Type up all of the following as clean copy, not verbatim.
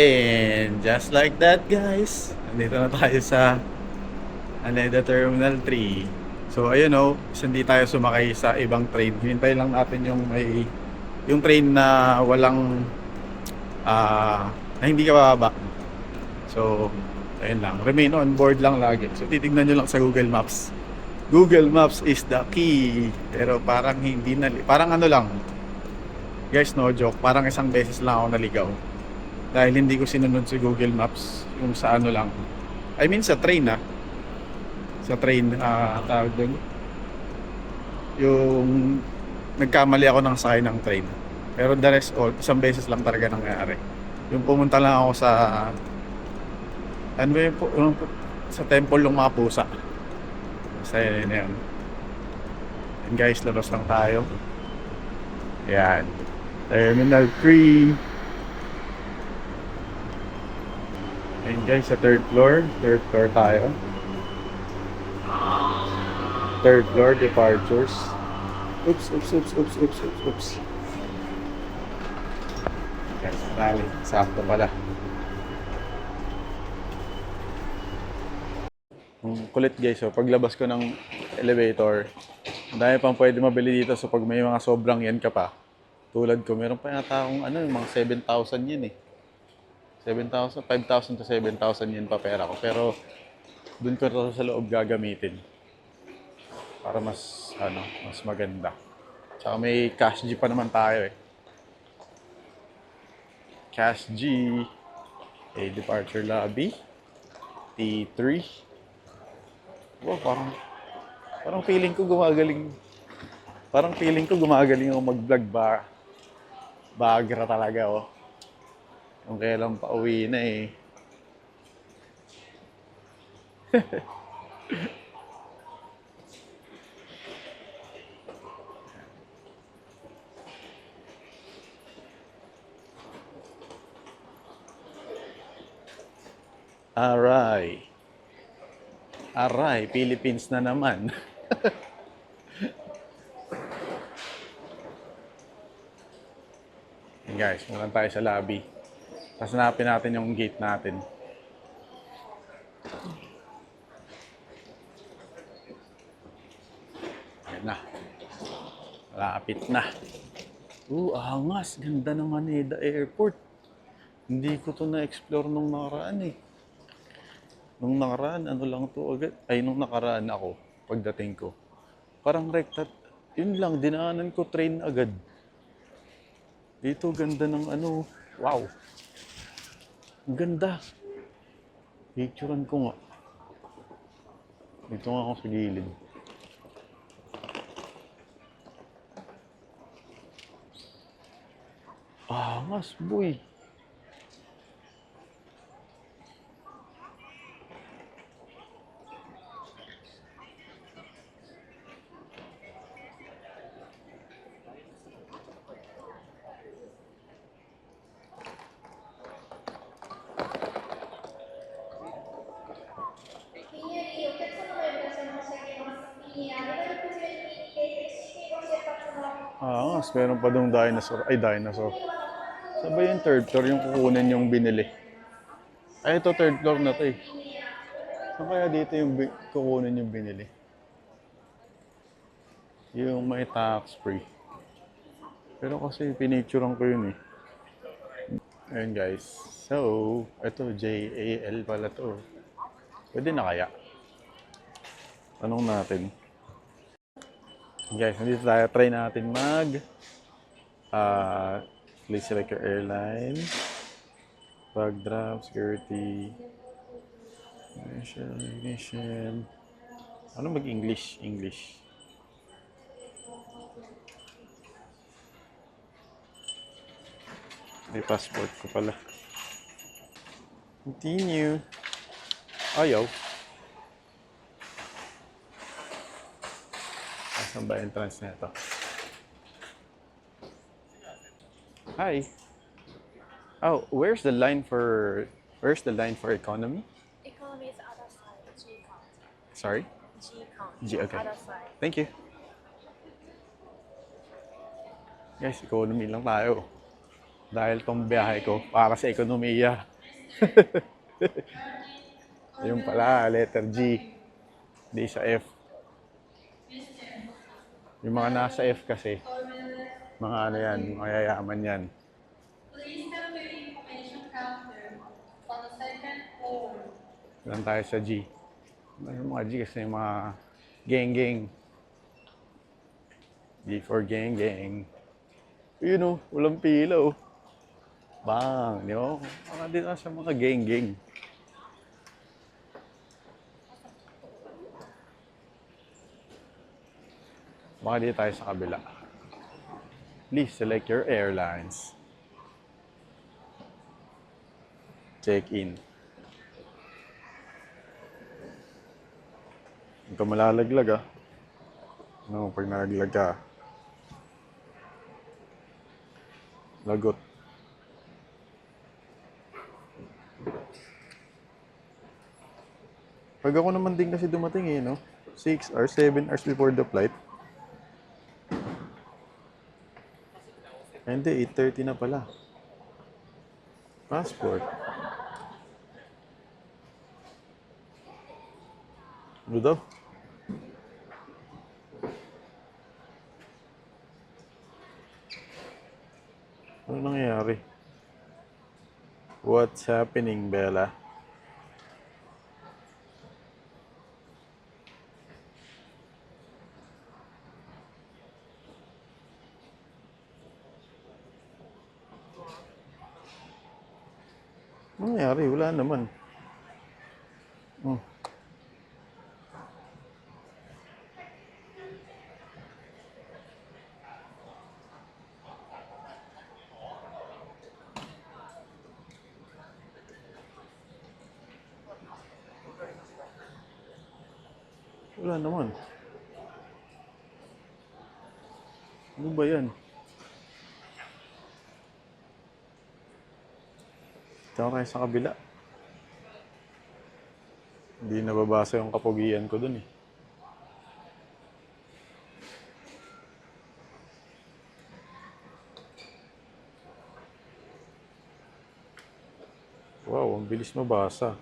And just like that guys, nandito na tayo sa Haneda Terminal 3. So ayun o, hindi tayo sumakay sa ibang train. Hintay lang natin yung train na walang na hindi ka bababa. So ayun lang, remain on board lang lagi. So titignan nyo lang sa Google Maps. Google Maps is the key. Pero parang hindi na, parang ano lang guys, no joke, parang isang beses lang ako naligaw dahil hindi ko sinunod si Google Maps yung sa ano lang, I mean sa train sa train, tawag doon, yung nagkamali ako ng sakay ng train. Pero the rest all, isang beses lang talaga nangyari. Yung pumunta lang ako sa ano ba yung sa temple ng mga pusa. Sa yun na yun. And guys, labas lang tayo. Yan, Terminal 3. And guys, sa third floor tayo. Third floor, departures. Oops. Guys, bali, sakto pala. Kulit guys, so paglabas ko ng elevator, dahil pang pwede mabili dito. So pag may mga sobrang yan ka pa, tulad ko, meron pa yata akong ano, yung mga 7,000 yen eh. 7,000, 5,000 to 7,000 yen pa pera ko. Pero dun ko to sa loob gagamitin para mas mas maganda. Tsaka may cash G pa naman tayo eh. Cash G, a departure lobby, T3. Wow, parang feeling ko gumagaling. Parang feeling ko gumagaling ako mag-vlog ba. Bagra talaga oh. Kung kailan pa uwi na eh. Aray, Philippines na naman. Hey guys, muna tayo sa lobby. Tapos hanapin natin yung gate natin. Ayan na. Lapit na. Angas. Ganda ng Haneda Airport. Hindi ko to na-explore nung nakaraan eh. Nung nakaraan, ano lang to agad. Ay, nung nakaraan ako, pagdating ko. Parang rekta, yun lang, dinaanan ko train agad. Dito, ganda ng ano, wow. Ang ganda. Picturean ko nga. Dito nga ako sa gilid. Mas boy. Meron pa dong dinosaur. Ay, dinosaur. Sabay yung third floor yung kukunin yung binili. Ay, ito third floor na to eh. Saan kaya dito yung kukunin yung binili? Yung may tax free. Pero kasi pinicturean ko yun eh. Ayun guys. So, ito JAL pala to. Pwede na kaya? Tanong natin. Guys, nandito tayo. Try natin please select your airline. Bag drop, security. Ignition. Ano mag-English? English. May passport ko pala. Continue. Ayaw. Saan ba entrance na ito? Hi. Oh, where's the line for economy? Economy is other side, G count. Sorry? G count. G, okay. Other side. Thank you. Guys, economy lang tayo. Dahil tong biyahe ko para sa ekonomiya. Yung pala, letter G. Di sa F. Yung mga nasa F kasi, mga ano yan, mga yayaman yan. Please have the information counter on the second floor. Doon tayo sa G. Yung mga G kasi yung mga geng-geng. G for geng-geng. Yun o, walang pila o. Bang, di ba? Mga dito sa mga geng-geng. Baka dito tayo sa kabila. Please select your airlines. Check-in. Huwag ka malalaglag ah. No, pag nalaglag ka, lagot. Pag ako naman din kasi dumating eh, no? 6 or 7 hours before the flight. Ay, hindi, 8:30 na pala. Passport. Ano daw? Ano nangyayari? What's happening, Bella? Ano nangyayari? Wala naman. Hmm. Wala naman. Ano ba yan? Tsaka tayo sa kabila. Hindi nababasa yung kapugian ko dun eh. Wow, ang bilis mabasa.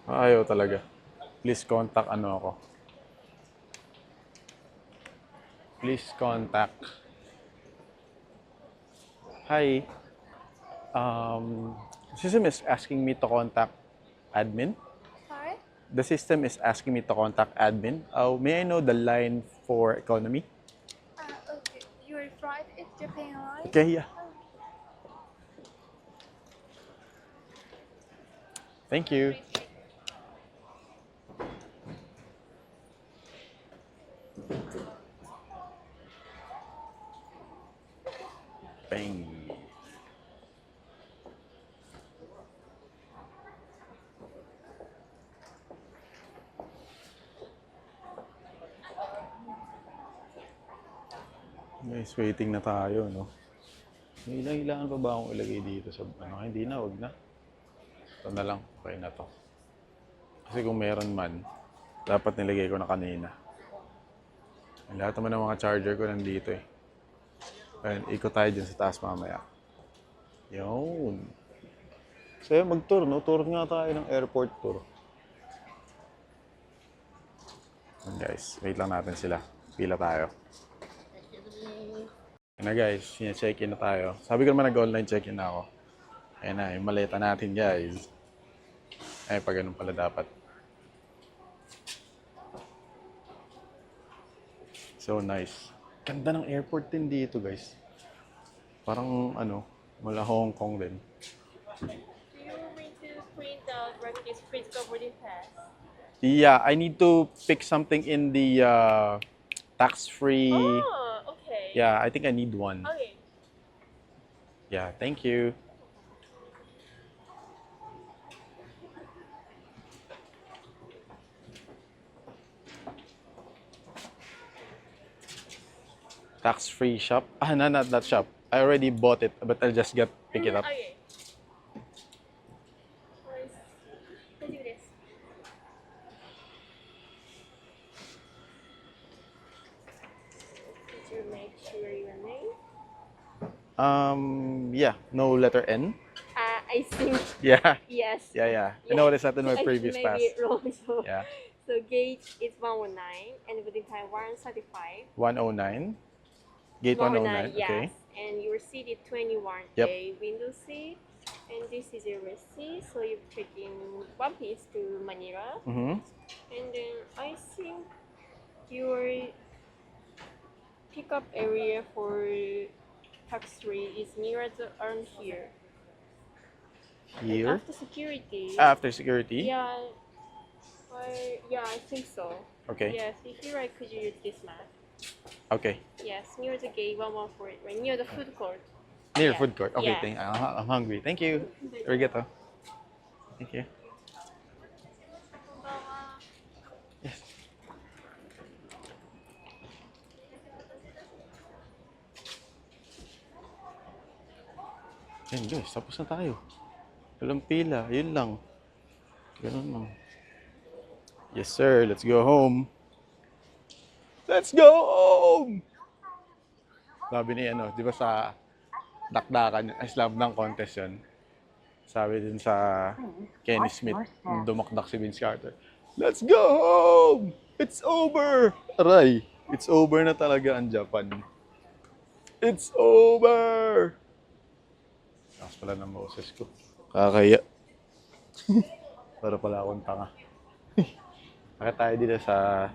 Ayaw talaga. Please contact ano ako. Please contact. Hi. System is asking me to contact admin. Sorry? The system is asking me to contact admin. May I know the line for economy? Okay. Your flight is Japan Airlines? Okay, yeah. Thank you. Bang. Guys, waiting na tayo, no? May ilang pa ba akong ilagay dito sa ano? Hindi na, wag na. Ito na lang. Okay na to. Kasi kung meron man, dapat nilagay ko na kanina. Lahat naman ng mga charger ko nandito eh. Ayun, ikot tayo dyan sa taas mamaya. Yun. So yun, mag-tour, no? Tour nga tayo ng airport tour. Yun guys, wait lang natin sila. Pila tayo. Ayun na guys, check-in na tayo. Sabi ko naman nag-online check-in na ako. Ayun na, yung maleta natin guys. Ay, pag ganun pala dapat. So nice. Ganda ng airport din dito guys. Parang ano, mula Hong Kong din. Do you want me to print the British physical boarding pass? Yeah, I need to pick something in the tax-free. Oh, okay. Yeah, I think I need one. Okay. Yeah, thank you. Tax-free shop? Ah, no, not that shop. I already bought it, but I'll just pick it up. Okay. Let's do this. Did you make sure your name? Yeah, no letter N. I think Yeah. yes. Yeah. I noticed that in my I previous may pass. be wrong. So, Yeah. so gate is 119 and boarding time 135. 109. Gate 109. Yes. Okay. And your seat is 21A Yep. window seat. And this is your receipt. So you check in one piece to Manila. Mm-hmm. And then I think your pickup area for tax-free is near the around here. And Here. after security, After security. yeah, I think so. Okay. Yes, here I could use this map. Okay. Yes, near the gate 114, right near the food court. Near Yeah. food court. Okay. Yeah. I'm hungry. Thank you. Arigato. Thank you. Yes. Yan guys, tapos na tayo. Walang pila, yun lang. Ganun lang. Yes sir, let's go home. Let's go home! Sabi ni ano, di ba sa dakdakan, slam dunk contest yun. Sabi din sa Kenny Smith, nung dumakdak si Vince Carter. Let's go home! It's over! Aray, it's over na talaga ang Japan. It's over! Takas pala ng boses ko. Kakaya. Para pala akong tanga. Bakit tayo dito sa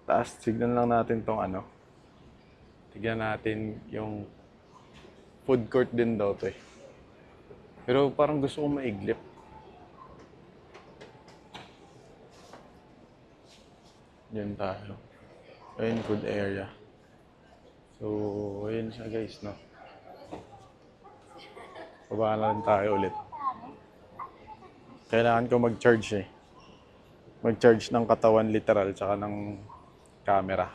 taas? Tignan lang natin tong ano. Tignan natin yung food court din daw to eh. Pero parang gusto kong maiglip. Diyan tayo. Ayun, food area. So, ayun siya guys, no? Baba na lang tayo ulit. Kailangan ko mag-charge eh. Mag-charge ng katawan literal tsaka ng camera.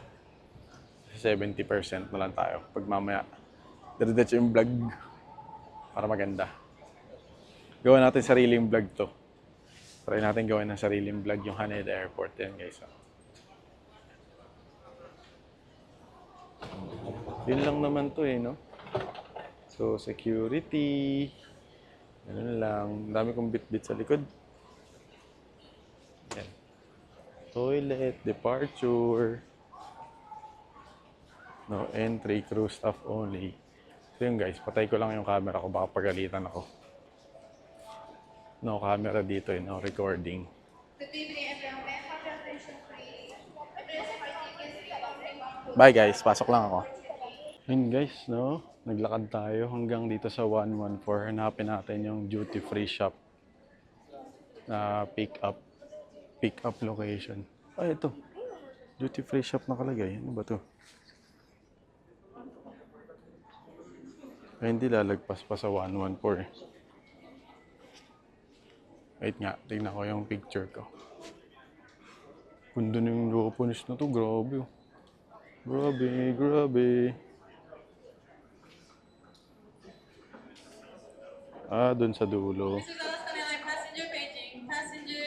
70% na lang tayo. Pag mamaya, diretso yung vlog para maganda. Gawin natin sariling vlog to. Try natin gawin ng sariling vlog yung Haneda Airport. Yan guys. Yun lang naman to eh, no? So, security. Ganun lang. Dami kong bit-bit sa likod. Yan. Toilet, departure. No entry, crew staff only. So yun guys, patay ko lang yung camera ko. Baka pagalitan ako. No camera dito eh, no recording. Good evening, everyone. May I have your attention, please? Please, I think it's Bye guys, pasok lang ako. Yun guys, no? Naglakad tayo hanggang dito sa 114. Hanapin natin yung duty free shop na pick up location. Ay, ito. Duty free shop nakalagay. Ano ba to? Ay, hindi lalagpas pa sa 114 eh. Wait nga, tignan ko yung picture ko. Ganda na yung Japanese na to, grabe oh. Grabe. Ah, dun sa dulo. This is Alaska Airlines passenger paging. Passenger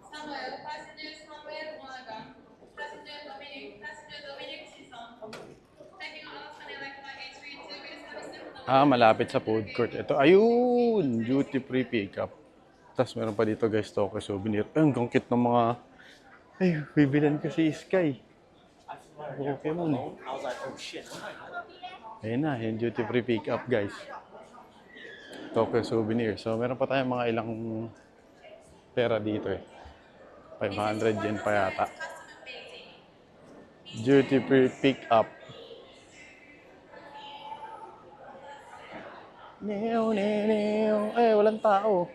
Samuel, passenger Samuel Monaga, passenger Dominic Sison. Taking on Alaska Airlines flight 832 with service Ah, malapit sa food court. Ito, ayun! Duty free pickup. Tapos meron pa dito guys, Tokyo souvenir. Ay, ang cute ng mga... Ay, bibilan ko si Sky. Pokemon. Ayun na, yung duty free pickup guys. Tokyo souvenir. So, meron pa tayong mga ilang pera dito eh. 500 yen pa yata. Duty free pickup. Eh, walang tao.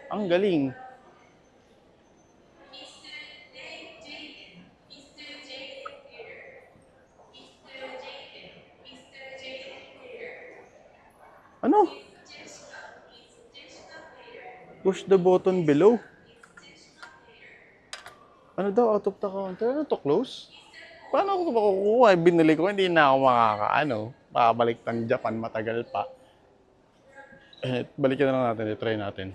Ang galing. Ano? Push the button below. Ano daw, out of the counter? Ano to, close? Paano ako makukuha? Binili ko, hindi na ako makakaano. Makabalik ng Japan, matagal pa. Eh, balikan na lang natin, i-try natin.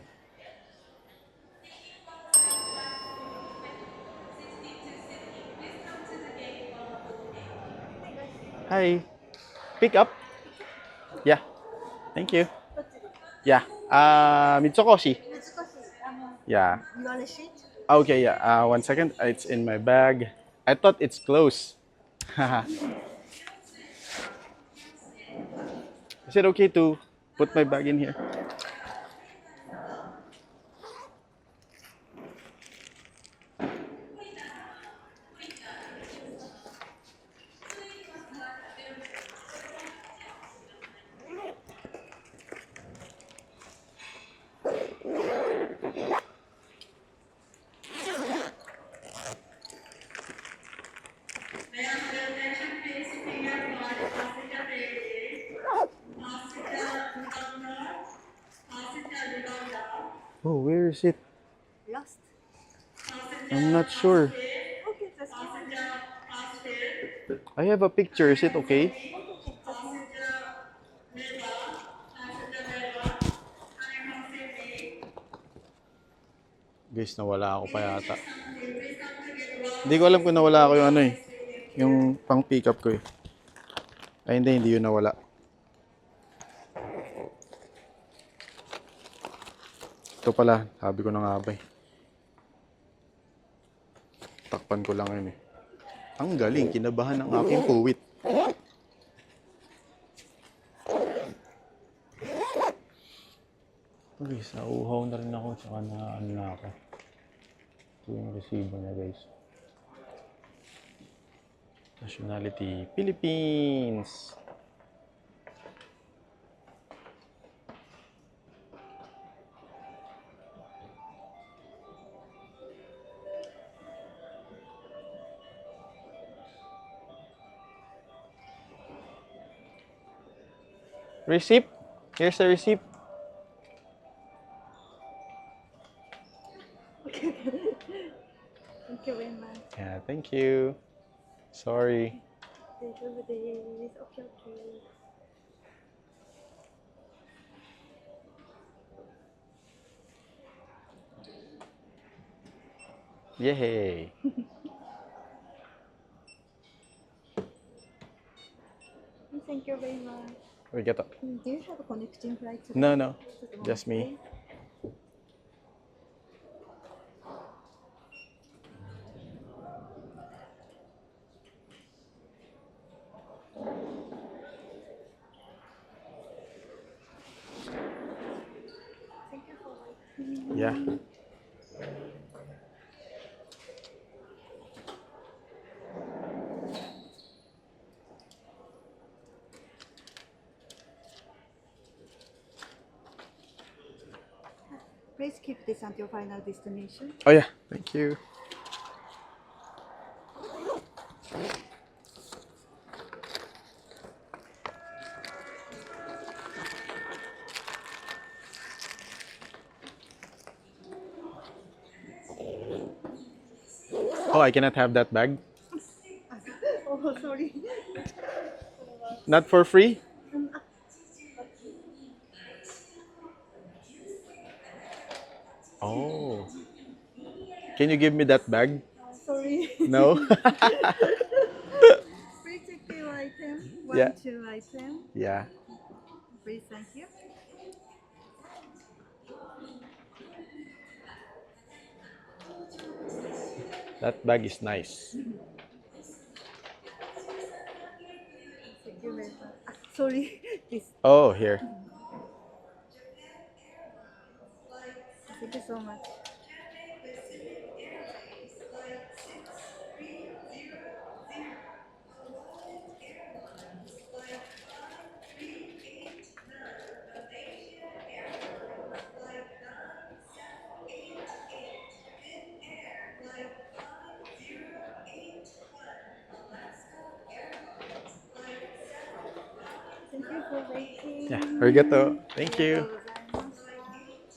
Hi. Pick up? Yeah. Thank you. Yeah. Mitsukoshi. Mitsukoshi, Yeah. you want a sheet? Okay, yeah. 1 second. It's in my bag. I thought it's closed. Is it okay to put my bag in here? May I have your attention, please? Finger flight, passenger baby, passenger Uganda, passenger Uganda, Oh, where is it? Lost. I'm not sure. Okay, that's fine. passenger Passport, I have a picture. Is it okay? passenger Neva, passenger Neva, coming from Sydney. Guys, nawala ako pa yata. Please come to get well. Hindi ko alam kung nawala ko yung ano eh. Yung pang pick up ko eh. Ay hindi yun nawala. Ito pala, sabi ko na nga ba eh. Takpan ko lang yun eh. Ang galing, kinabahan ng aking puwit. Okay, nauuhaw na rin ako, tsaka na ano na ako. Ito yung resibo niya guys. Nationality, Philippines! Receipt? Here's the receipt. Thank you very much. Yeah, thank you. Sorry. Thank you for this. Okay, okay. Yay! Thank you very much. Arigato. Do you have a connecting flight? No, just me. Thank you for waiting. Yeah. Please keep this until final destination. Oh yeah, thank you. Oh, I cannot have that bag? Oh, sorry. Not for free? Oh. Can you give me that bag? Sorry. No? Please check your item. Yeah. 2 item. Yeah. Please, thank you. That bag is nice. Thank you very much. Sorry. This. Oh, here. Thank you so much. Thank you for waiting. Yeah, arigato. Thank you.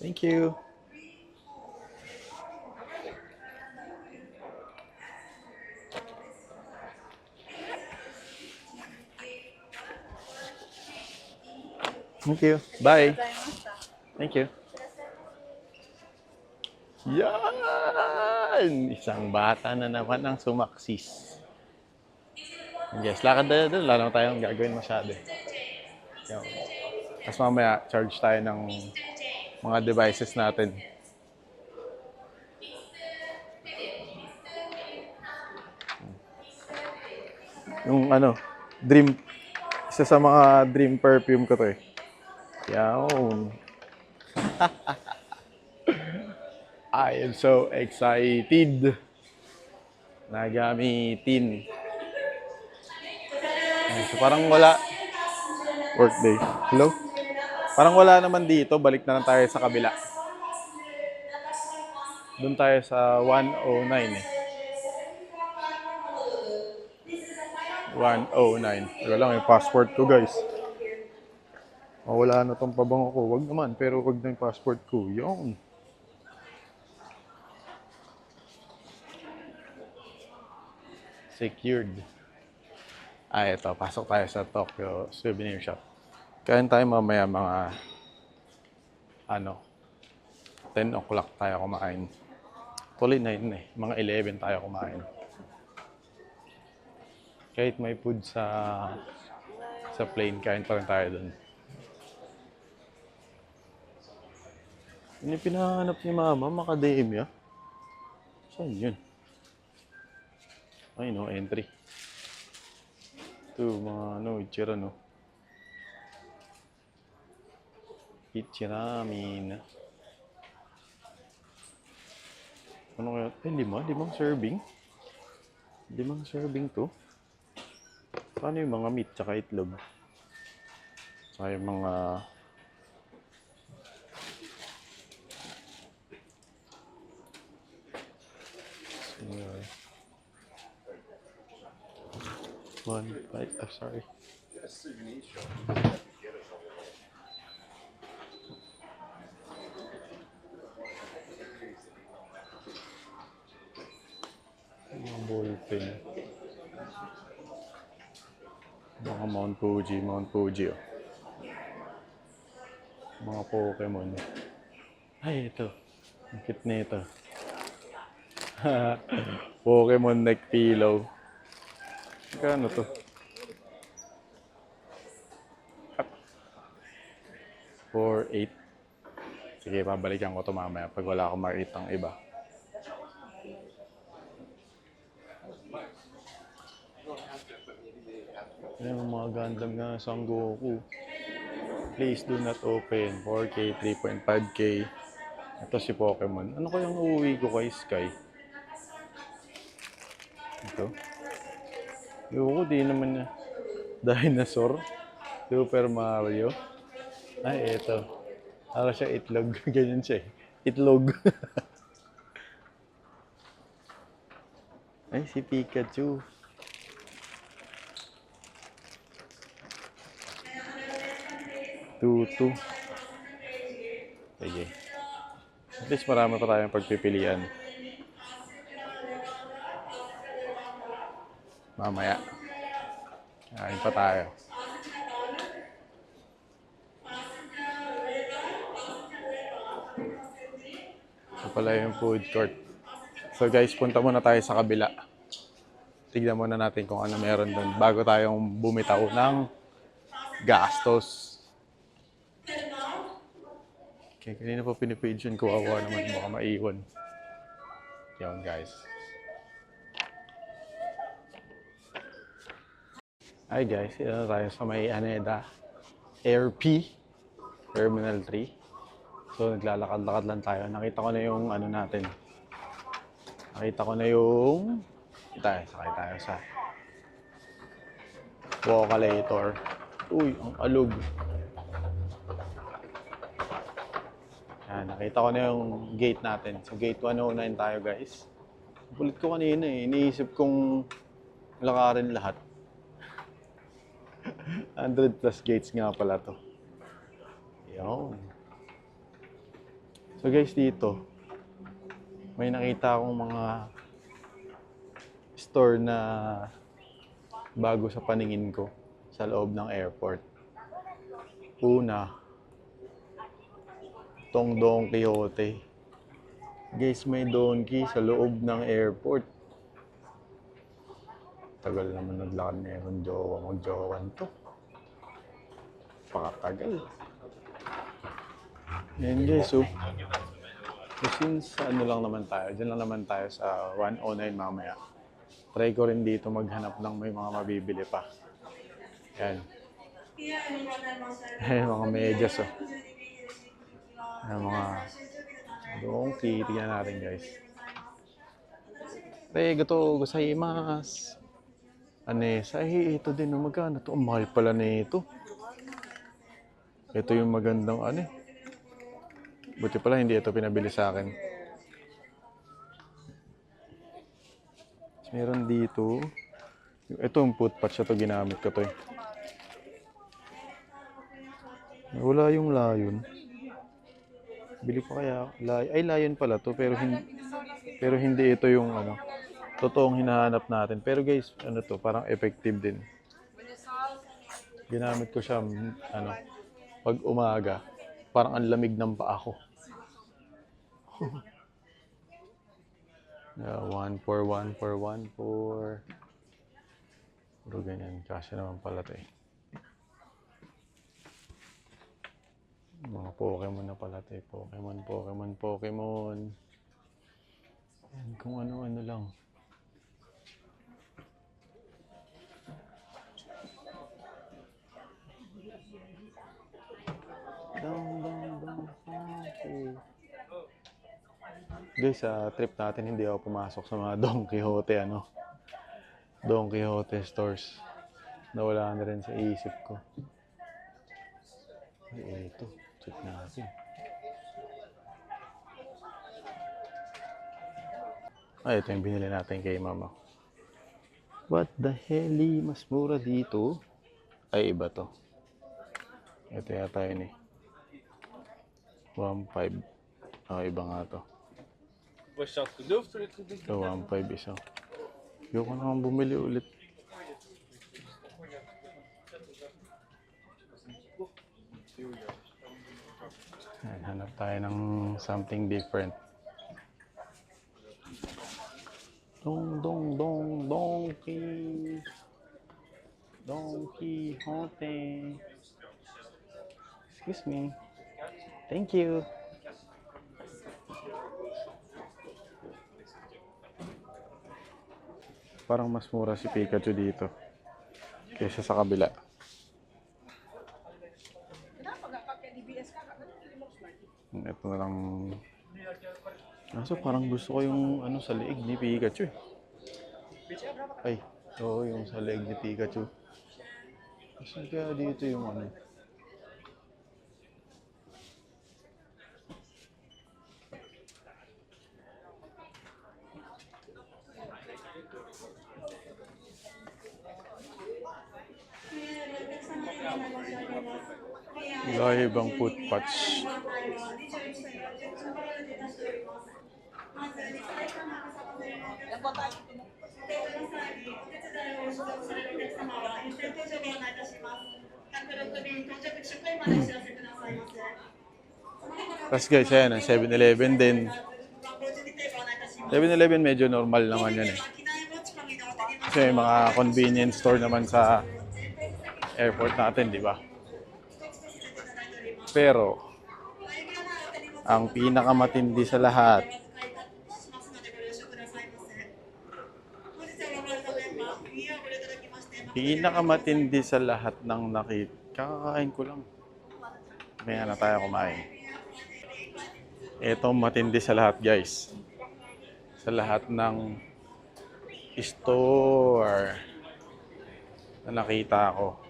Thank you. Thank you. Bye. Thank you. Yan! Isang bata na naman ang sumaksis. Yes, lakad na doon. Wala naman tayong gagawin masyado. Yan. Tapos mamaya, charge tayo ng mga devices natin. Yung ano, dream, isa sa mga dream perfume ko to eh. Yawn. I am so excited na gamitin. So parang wala, workday. Hello? Parang wala naman dito, balik na lang tayo sa kabila. Doon tayo sa 109 eh. 109. Wala lang yung passport ko, guys. Wala na tong pabango ko. Wag naman, pero wag na yung passport ko. Yung. Secured. Ito. Pasok tayo sa Tokyo Souvenir Shop. Kain tayo mamaya mga 10 o'clock tayo kumain. Tuloy na yun eh. Mga 11 tayo kumain. Kahit may food sa plane, kain pa rin tayo dun. Yun yung pinahanap ni Mama, Macadamia. Saan yun? Ay no, entry. Ito, mga ichira no. Ichiramin. Ano kaya? Limang serving? 5 serving to? Paano yung mga meat tsaka itlog? Tsaka yung mga... sorry. Mga ballpen. Mga Mount Fuji oh. Mga Pokemon. Ay, ito. Ang cute na ito. Pokemon neck pillow. Kano to? 4.8. Sige, pabalikan ko ito mamaya pag wala akong makitang iba. Ayan, mga Gundam nga, Sangoku. Please do not open. 4K, 3.5K. Ito si Pokemon. Ano kayang uuwi ko kay Sky? Ito. Yung di naman na. Dinosaur. Super Mario. Ay, ito. Para siya itlog. Ganyan siya eh. Itlog. Ay, si Pikachu. Tutu. Sige. At least marami pa tayong pagpipilian. Mamaya. Kain pa tayo. Ito pala yung food court. So guys, punta muna tayo sa kabila. Tignan muna natin kung ano meron doon bago tayong bumitaw ng gastos. Okay, kanina pa pinipage yun. Kawawa naman, baka maiwan. Yan guys. Hi guys, ito tayo sa may Haneda Airp Terminal 3. So naglalakad-lakad lang tayo. Nakita ko na yung ano natin. Nakita ko na yung... Sakay tayo sa Vocalator. Uy, ang alog. Yan, nakita ko na yung gate natin. So gate 109 tayo guys. Kulit ko kanina eh. Iniisip kong lakarin lahat. 100 plus gates nga pala to. Yan. So guys, dito may nakita akong mga store na bago sa paningin ko sa loob ng airport. Una, tong Don Quixote. Guys, may donkey sa loob ng airport. Tagal naman naglakad na yung jowa. Mag-jowan to. Pakatagal. Yan guys, so since ano lang naman tayo, dyan lang naman tayo sa 109 mamaya. Try ko rin dito maghanap ng may mga mabibili pa. Yan. Ayan, mga medyas oh. Ayan, mga donkey. Tignan natin guys. Arigatou gozaimasu. Anesai, ito din. Magkano to? Ang mahal pala nito. Ito yung magandang Buti pala hindi ito pinabili sa akin. Meron dito. Ito yung foot patch. Ito ginamit ko to eh. Wala yung layon. Bili pa kaya? Layon pala to. Pero hindi ito yung totoong hinahanap natin. Pero guys, to, parang effective din. Ginamit ko siya, pag umaga. Parang ang lamig ng paa ko. Yeah, 14141 Puro ganyan. Kasi naman pala to eh. Mga Pokemon na pala to eh. Pokemon. Yan, kung ano-ano lang. Okay. Guys, sa trip natin hindi ako pumasok sa mga Don Quixote Don Quixote stores. Nawala na rin sa isip ko. Ay, ito. Check natin. Ay, ito yung binili natin kay mama. What the hell? Mas mura dito. Ay, iba to. Ito yata yun eh. 1.5. Iba nga to. Ito, 1.5 isa. Ayoko naman bumili ulit. Ayan, hanap tayo ng something different. Don Quixote. Excuse me. Thank you. Parang mas mura si Pikachu dito kaysa sa kabila. Ito na lang. So parang gusto ko yung sa leeg ni Pikachu eh. Ay, oo, yung sa leeg ni Pikachu. Kasi kaya dito yung Live ang foot patch. Tapos guys, ayan, ang 7-Eleven din. 7-Eleven medyo normal naman yan eh. Kasi may mga convenience store naman sa airport natin, di ba? Pero, ang pinakamatindi sa lahat, ng kakakain ko lang. May na tayo kumain. Ito matindi sa lahat guys. Sa lahat ng store na nakita ko.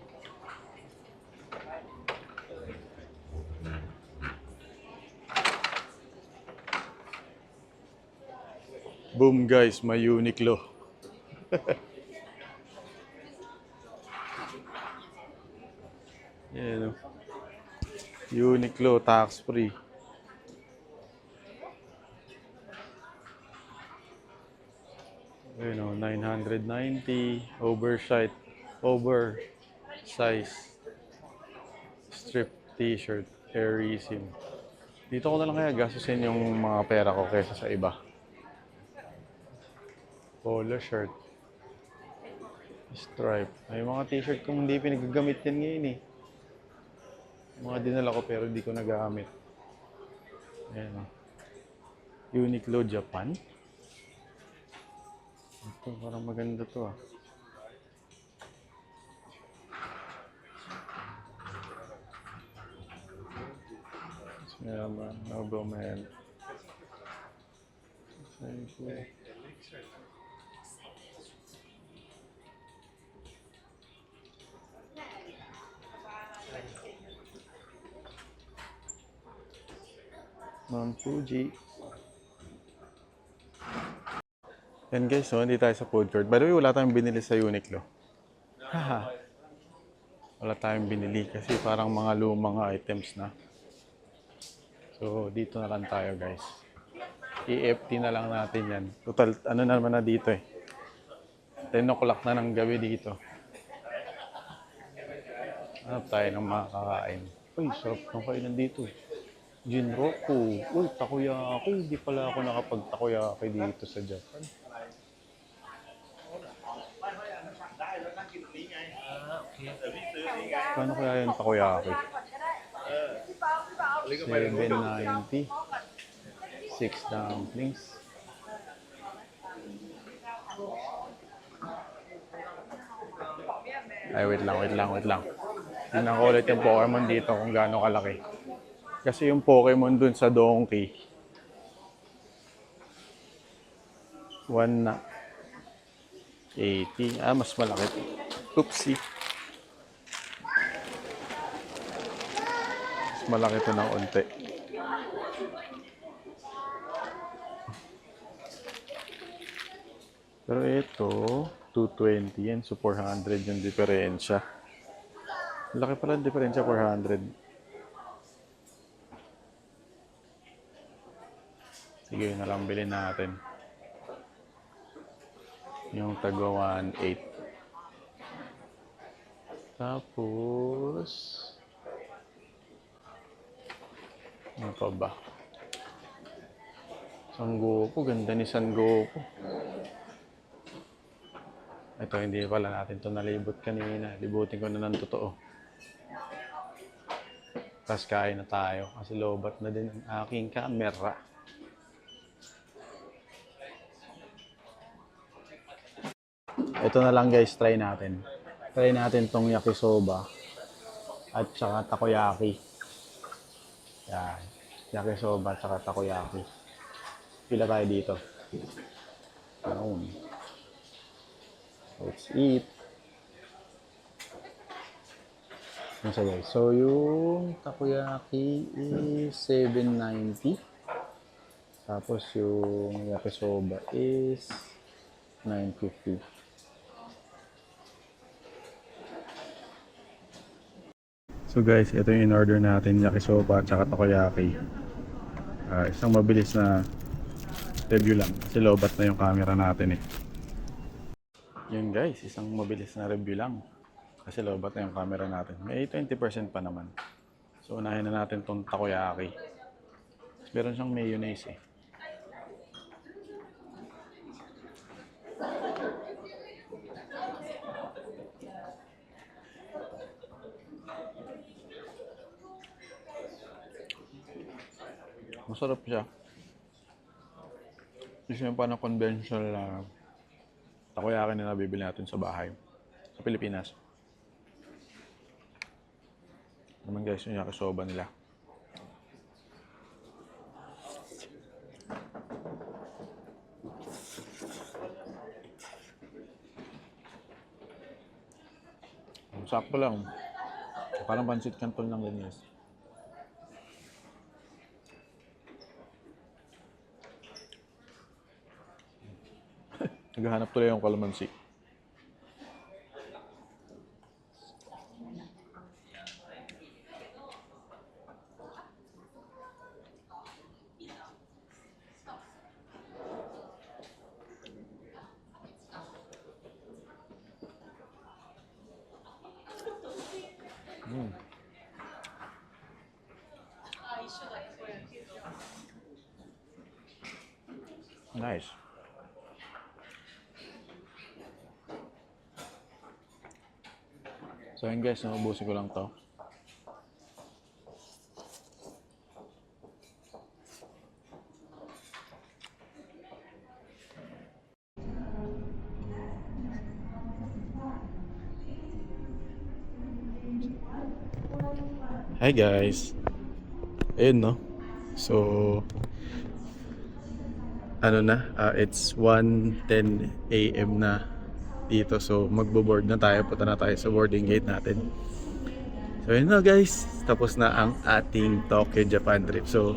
Boom guys, may Uniqlo. Yan o. Uniqlo tax free. Ayun o, 990 oversize strip t-shirt, Airisim. Dito ko na lang kaya gastusin yung mga pera ko kaysa sa iba. Polo shirt, stripe. May mga t-shirt kung hindi pinagagamit yan ngayon eh. Mga dinala ko pero hindi ko nagamit. Ayan o. Uniqlo Japan. Ito, parang maganda to ah. Meron, no man. Mount Fuji. Yan guys, so hindi tayo sa food court. By the way, wala tayong binili sa Uniqlo. Haha. Wala tayong binili kasi parang mga lumang items na. So, dito na lang tayo guys. EFT na lang natin yan. Total, ano naman na dito eh. 10 o'clock na ng gabi dito. Hanap tayo ng makakain. Uy, sarap ng kainan dito. Jinroku. Uy, takoyaki. Hindi pala ako nakapag-takoyaki dito sa Japan. Kano kaya yung takoyaki? 790. 6 dumplings. Ay, wait lang. Tingnan ko ulit yung Pokemon dito kung gaano kalaki. Kasi yung Pokemon dun sa Donkey, 1 na 80. Ah, mas malaki. Oopsie. Mas malaki to ng unti. Pero ito, 220 yan. So, 400 yung diferensya. Laki pala yung diferensya, 400. Sige, yun na lang bilhin natin. Yung tagwa 1.8. Tapos, ano pa ba? Sangoku, ganda ni Sangoku. Ito, hindi pala natin ito nalibot kanina. Libutin ko na ng totoo. Tapos kain na tayo kasi lobat na din ang aking camera. Ito na lang guys, try natin. Try natin tong yakisoba at saka takoyaki. Yan. Yakisoba at saka takoyaki. Pila tayo dito. Let's eat. Yan siya guys. So yung takoyaki is 790. Tapos yung yakisoba is 950. So guys, ito yung in-order natin, yakisoba at saka takoyaki. Isang mabilis na review lang kasi lobat na yung camera natin eh. Yun guys, isang mabilis na review lang kasi lobat na yung camera natin. May 20% pa naman. So unahin na natin tong takoyaki. Meron siyang mayonnaise eh. Masarap siya. Kasi yung parang conventional na takoyaki na nabibili natin sa bahay sa Pilipinas. Naman guys, yung yakisoba nila. Sakto lang. Parang pancit canton lang din guys. Naghahanap tuloy yung kalamansi. Nice. So yun guys, naubusin ko lang to. Hi guys. Ayun no. So ano na, it's 1:10 AM na dito. So magbo-board na tayo, punta na tayo sa boarding gate natin. So yun na guys, tapos na ang ating Tokyo Japan trip. So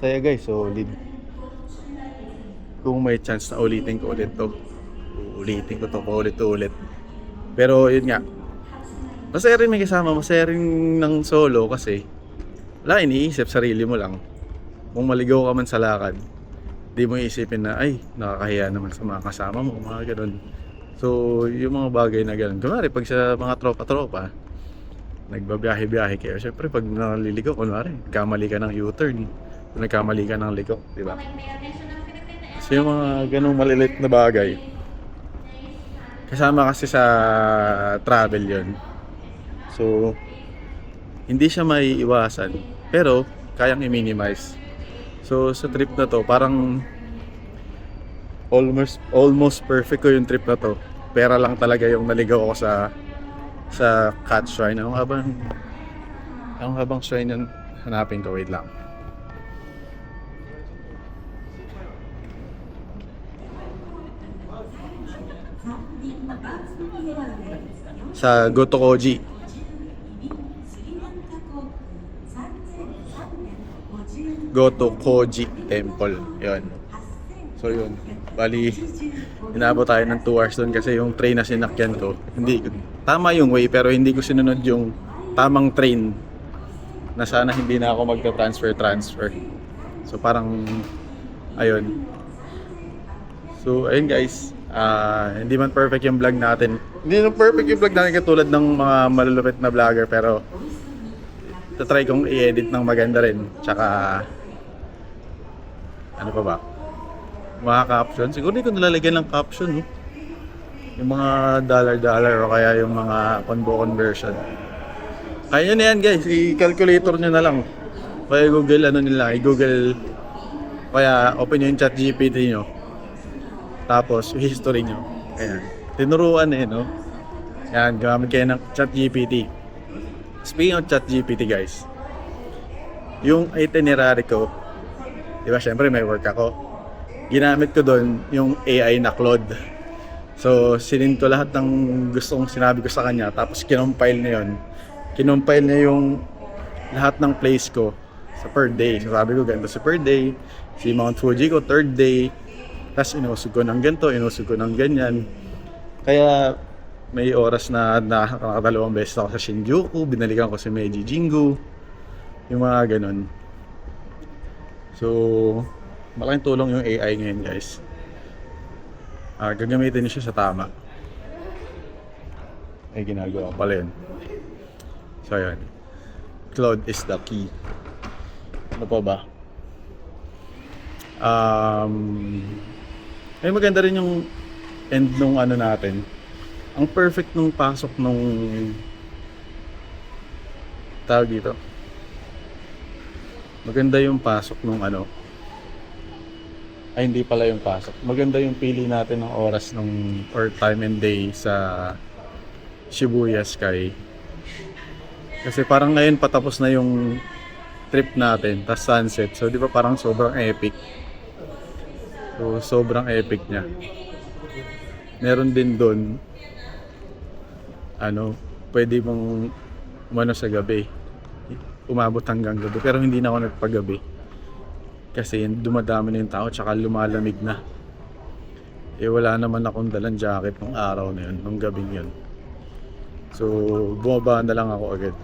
saya guys, solid. Kung may chance na ulitin ko ulit to, uulitin ko to paulit-ulit. Pero yun nga, masaya rin may kasama, masaya rin ng solo kasi wala, iniisip, sarili mo lang. Kung maligaw ka man sa lakad, di mo iisipin na ay, nakakahiya naman sa mga kasama mo, mga ganun. So yung mga bagay na ganun, kunwari pag sa mga tropa-tropa, nagbabiyahe-biyahe kayo, syempre pag naliligaw, kunwari nagkamali ka ng U-turn, kung nagkamali ka ng liko, di ba? So yung mga ganung malilit na bagay, kasama kasi sa travel yon. So hindi siya may iwasan, pero kayang i-minimize. So sa trip na to, parang almost perfect ko yung trip na to. Pera lang talaga yung naligaw ako sa cat shrine. Anong habang shrine yun? Hanapin ko, wait lang. Sa Gotokoji. Gotokoji Temple. Yun. So yun. Bali, inabot tayo ng 2 hours doon kasi yung train na sinakyan ko, hindi, tama yung way pero hindi ko sinunod yung tamang train na sana hindi na ako magta-transfer. So parang, ayun. So ayun guys, hindi man perfect yung vlog natin. Hindi na perfect yung vlog natin katulad ng mga malulupit na vlogger, pero try kong i-edit ng maganda rin. Tsaka ano pa ba? Mga caption. Siguro hindi ko nalalagyan ng caption, no? Yung mga dollar o kaya yung mga convo conversion. Kaya na yan guys, i-calculator nyo na lang. Kaya Google, i-Google, kaya open nyo yung chat GPT nyo. Tapos, yung history nyo. Ayan. Tinuruan no? Yan, gamit kayo ng chat GPT. Speaking of chat GPT guys, yung itinerary ko, di ba syempre may work ako. Ginamit ko doon yung AI na Claude. So, sinin ko lahat ng gustong sinabi ko sa kanya. Tapos, kinompile na yun. Kinompile niya yung lahat ng place ko sa per day. So, sabi ko, ganito sa per day. Si Mount Fuji ko, third day. Tapos, inusog ko ng ganito, inusog ko ng ganyan. Kaya, may oras na nakakadalawang beses ako sa Shinjuku. Binalikan ko si Meiji Jingu. Yung mga ganun. So, malaking tulong yung AI ngayon guys. Gagamitin niyo siya sa tama. Ay ginagawa pala yun. So yun, Claude is the key. Ano pa ba? Ay maganda rin yung end nung ano natin. Ang perfect nung pasok nung tawag dito. Maganda yung pasok nung ano. Ay hindi pala yung pasok. Maganda yung pili natin ng oras ng or time and day sa Shibuya Sky. Kasi parang ngayon patapos na yung trip natin, tas sunset. So di ba parang sobrang epic. So sobrang epic niya. Meron din doon pwede mong umano sa gabi. Umabot hanggang gabi pero hindi na ako nagpagabi. Kasi dumadami na yung tao tsaka lumalamig na. Wala naman akong dalang jacket nung araw na yun, nung gabing yun. So bumaba na lang ako agad.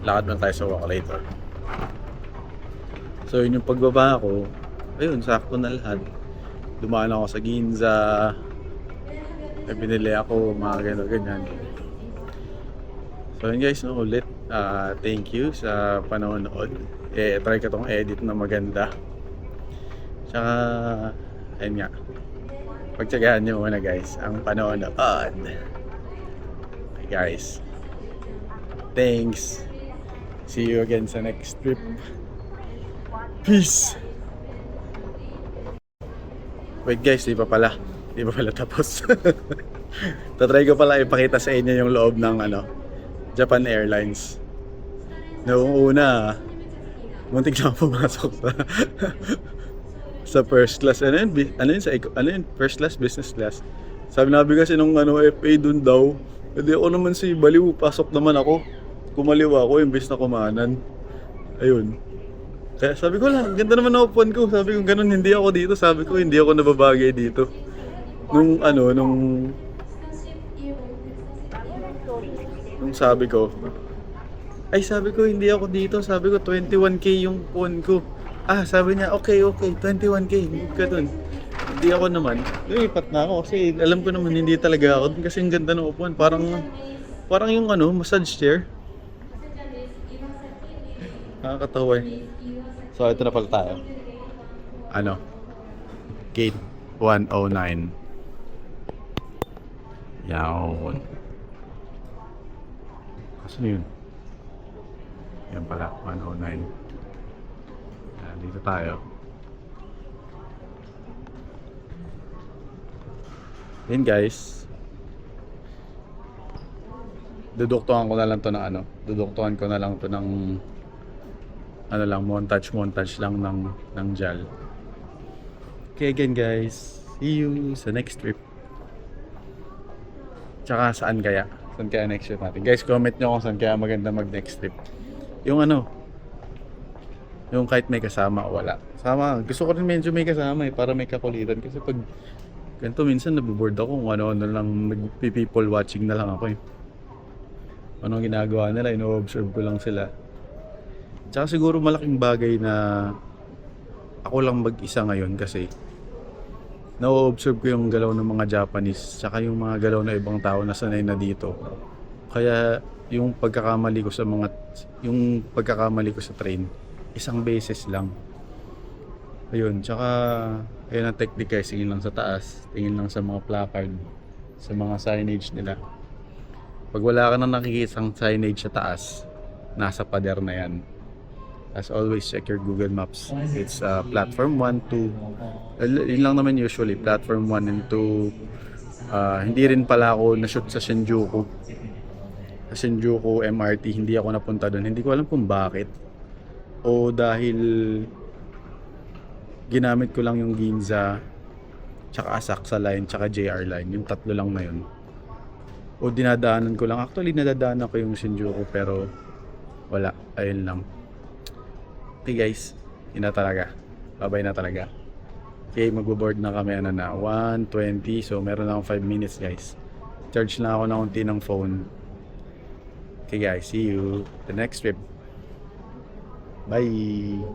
Lakad lang tayo sa Walkalator. So yun yung pagbaba ko. Ayun, sakto na lahat. Dumaan ako sa Ginza. Binili ako mga ganyan. So yun guys, ulit. Thank you sa panonood. Try ko tong edit na maganda. Tsaka, ayun nga. Pagtsagaan nyo muna guys ang panonood. Okay guys. Thanks. See you again sa next trip. Peace. Wait guys, di pa pala tapos. Tatry ko pala ipakita sa inyo yung loob ng Japan Airlines. Noong una, muntik na ako pumasok sa first class. Ano yun? First class, business class. Sabi kasi nung FA dun daw, hindi ako naman si baliw, pasok naman ako. Kumaliwa ako, imbes na kumanan. Ayun. Kaya sabi ko lang, ganda naman ng upuan ko. Sabi ko ganun, hindi ako dito. Sabi ko, hindi ako nababagay dito. Nung sabi ko, hindi ako dito. Sabi ko, 21K yung phone ko. Sabi niya, okay, 21K. Move ka dun. Hindi ako naman. Lumipat na ako kasi alam ko naman hindi talaga ako dun kasi ang ganda ng upuan. Parang yung massage chair. Nakakatawa eh. So, ito na pala tayo. Gate 109. Yawn. Saan yun? Yan pala, 109. Dito tayo. Yan guys. Duduktuhan ko na lang to ng montage lang ng JAL. Okay again guys. See you sa next trip. Tsaka saan kaya next trip natin. Guys, comment nyo kung saan kaya maganda mag next trip. Yung kahit may kasama o wala. Gusto ko rin medyo may kasama para may kakulitan. Kasi pag ganito minsan naboboard ako kung ano lang, people watching na lang ako eh. Anong ginagawa nila, ino-observe ko lang sila. Tsaka siguro malaking bagay na ako lang mag-isa ngayon kasi na-observe ko yung galaw ng mga Japanese tsaka yung mga galaw na ibang tao na sanay na dito. Kaya yung pagkakamali ko sa train, isang beses lang. Ayun, tsaka ayun ang technique guys, tingin lang sa taas, tingin lang sa mga placard, sa mga signage nila. Pag wala ka nang nakikitang signage sa taas, nasa pader na yan. As always, check your Google Maps. It's platform 1, 2. Yun lang naman usually, platform 1 and 2. Hindi rin pala ako na-shoot sa Shinjuku. Sa Shinjuku MRT, hindi ako napunta doon. Hindi ko alam kung bakit. O dahil ginamit ko lang yung Ginza, tsaka Asakusa Line, tsaka JR Line. Yung tatlo lang na yun. O dinadaanan ko lang. Actually, nadadaanan ko yung Shinjuku pero wala. Ayun lang. Okay guys, yun na talaga. Babay na talaga. Okay, magbo-board na kami 1:20. So meron na akong 5 minutes guys. Charge na ako ng unti ng phone. Okay guys, see you the next trip. Bye!